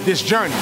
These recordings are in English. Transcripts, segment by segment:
this journey.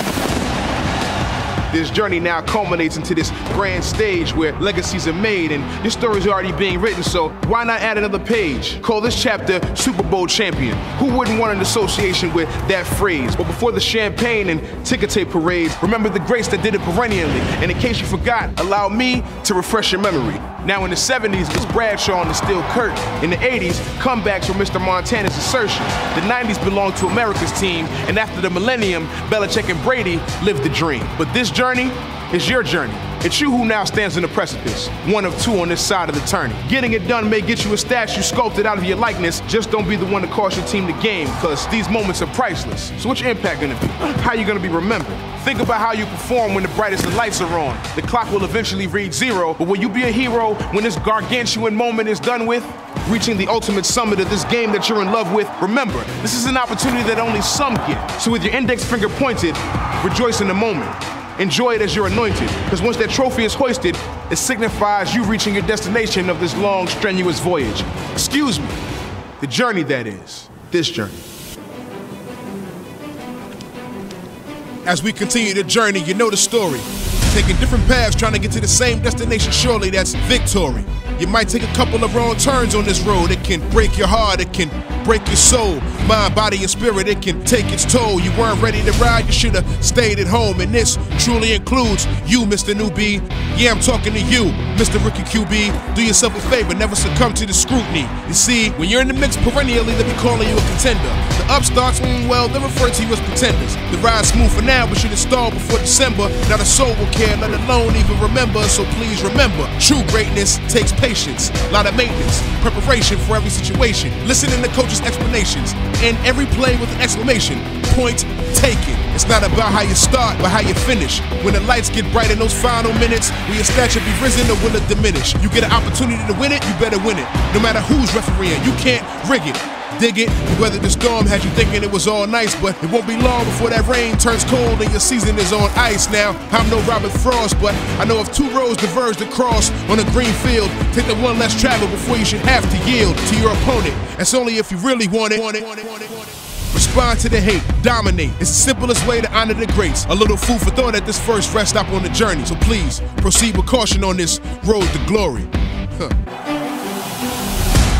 This journey now culminates into this grand stage where legacies are made and your story's already being written, so why not add another page? Call this chapter Super Bowl Champion. Who wouldn't want an association with that phrase? But before the champagne and ticker tape parades, remember the greats that did it perennially. And in case you forgot, allow me to refresh your memory. Now in the 70s, it's Bradshaw and the Steel Kurt. In the 80s, comebacks were Mr. Montana's assertion. The 90s belonged to America's team, and after the millennium, Belichick and Brady lived the dream. But this journey is your journey. It's you who now stands on the precipice, one of two on this side of the tourney. Getting it done may get you a statue sculpted out of your likeness, just don't be the one to cost your team the game, because these moments are priceless. So what's your impact gonna be? How you gonna be remembered? Think about how you perform when the brightest of lights are on. The clock will eventually read 0, but will you be a hero when this gargantuan moment is done with? Reaching the ultimate summit of this game that you're in love with? Remember, this is an opportunity that only some get. So with your index finger pointed, rejoice in the moment. Enjoy it as you're anointed, because once that trophy is hoisted, it signifies you reaching your destination of this long, strenuous voyage. Excuse me, the journey that is, this journey. As we continue the journey, you know the story. Taking different paths, trying to get to the same destination, surely that's victory. You might take a couple of wrong turns on this road. It can break your heart, it can break your soul. Mind, body, and spirit, it can take its toll. You weren't ready to ride, you should have stayed at home. And this truly includes you, Mr. Newbie. Yeah, I'm talking to you, Mr. Rookie QB. Do yourself a favor, never succumb to the scrutiny. You see, when you're in the mix perennially, they be calling you a contender. The upstarts, well, they refer to you as pretenders. The ride's smooth for now, but should install before December. Not a soul will care, let alone even remember. So please remember, true greatness takes patience, a lot of maintenance, preparation for every situation. Listening to coaches' explanations, and every play with an exclamation point taken. It's not about how you start, but how you finish. When the lights get bright in those final minutes, will your stature be risen or will it diminish? You get an opportunity to win it, you better win it. No matter who's refereeing, you can't rig it. Dig it, you weather the storm had you thinking it was all nice, but it won't be long before that rain turns cold and your season is on ice. Now, I'm no Robert Frost, but I know if two roads diverge to cross on a green field, take the one less travel before you should have to yield to your opponent. That's only if you really want it. Respond to the hate, dominate. It's the simplest way to honor the greats. A little food for thought at this first rest stop on the journey. So please, proceed with caution on this road to glory.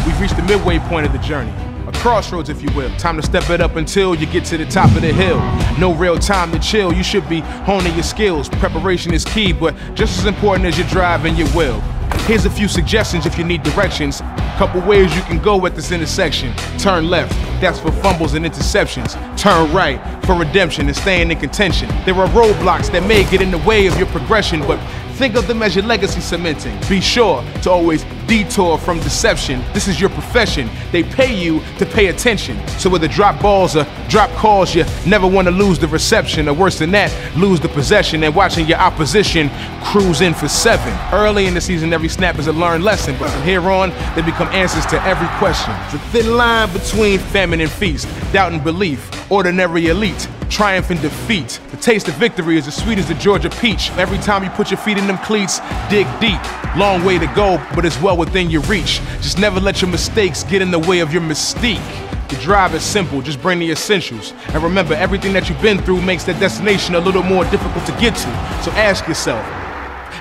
We've reached the midway point of the journey. A crossroads, if you will. Time to step it up until you get to the top of the hill. No real time to chill. You should be honing your skills. Preparation is key, but just as important as your drive and your will. Here's a few suggestions if you need directions. Couple ways you can go at this intersection. Turn left, that's for fumbles and interceptions. Turn right for redemption and staying in contention. There are roadblocks that may get in the way of your progression, but think of them as your legacy cementing. Be sure to always detour from deception. This is your profession. They pay you to pay attention. So whether drop balls or drop calls, you never want to lose the reception, or worse than that, lose the possession and watching your opposition cruise in for 7. Early in the season, every snap is a learned lesson, but from here on, they become answers to every question. It's a thin line between famine and feast, doubt and belief, ordinary elite, triumph and defeat. The taste of victory is as sweet as the Georgia peach. Every time you put your feet in them cleats, dig deep. Long way to go, but it's well within your reach. Just never let your mistakes get in the way of your mystique. The drive is simple, just bring the essentials. And remember, everything that you've been through makes that destination a little more difficult to get to. So ask yourself,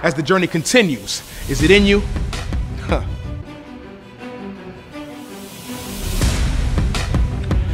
as the journey continues, is it in you?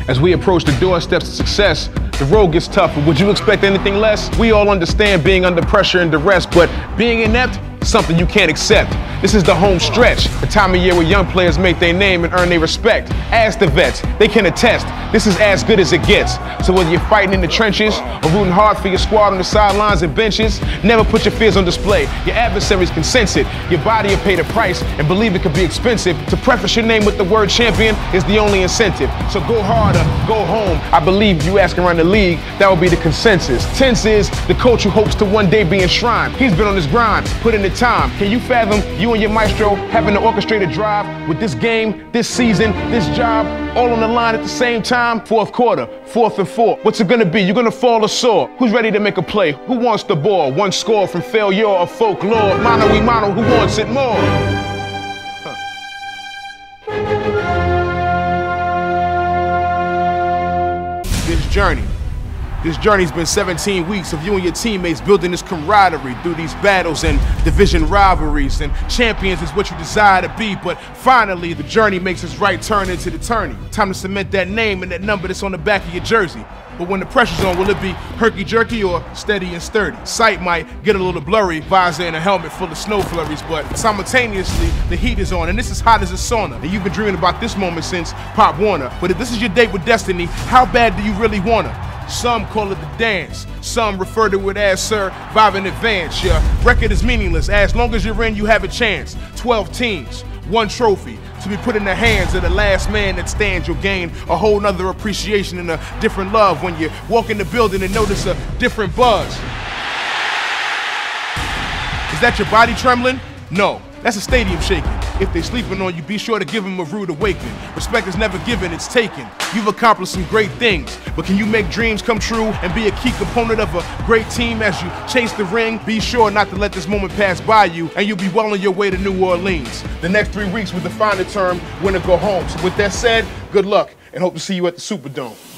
As we approach the doorsteps to success, the road gets tougher. Would you expect anything less? We all understand being under pressure and duress, but being inept, something you can't accept. This is the home stretch, the time of year where young players make their name and earn their respect. Ask the vets, they can attest, this is as good as it gets. So whether you're fighting in the trenches or rooting hard for your squad on the sidelines and benches, never put your fears on display. Your adversaries can sense it, your body will pay the price and believe it could be expensive. To preface your name with the word champion is the only incentive. So go harder, go home. I believe you ask around the league, that will be the consensus. Tense is the coach who hopes to one day be enshrined. He's been on his grind, put in the time. Can you fathom you and your maestro having to orchestrate a drive with this game, this season, this job, all on the line at the same time? Fourth quarter, 4th and 4. What's it gonna be? You're gonna fall or soar? Who's ready to make a play? Who wants the ball? One score from failure or folklore. Mano y mano, who wants it more? This journey This journey's been 17 weeks of you and your teammates building this camaraderie through these battles and division rivalries, and champions is what you desire to be, but finally the journey makes its right turn into the tourney. Time to cement that name and that number that's on the back of your jersey. But when the pressure's on, will it be herky-jerky or steady and sturdy? Sight might get a little blurry, visor and a helmet full of snow flurries, but simultaneously, the heat is on, and this is hot as a sauna. And you've been dreaming about this moment since Pop Warner. But if this is your date with destiny, how bad do you really wanna? Some call it the dance, some refer to it as surviving advance. Your record is meaningless, as long as you're in, you have a chance. 12 teams, 1 trophy, to be put in the hands of the last man that stands. You'll gain a whole nother appreciation and a different love when you walk in the building and notice a different buzz. Is that your body trembling? No, that's a stadium shaking. If they sleeping on you, be sure to give them a rude awakening. Respect is never given, it's taken. You've accomplished some great things, but can you make dreams come true and be a key component of a great team as you chase the ring? Be sure not to let this moment pass by you, and you'll be well on your way to New Orleans. The next 3 weeks will define the term win or go home. So with that said, good luck, and hope to see you at the Superdome.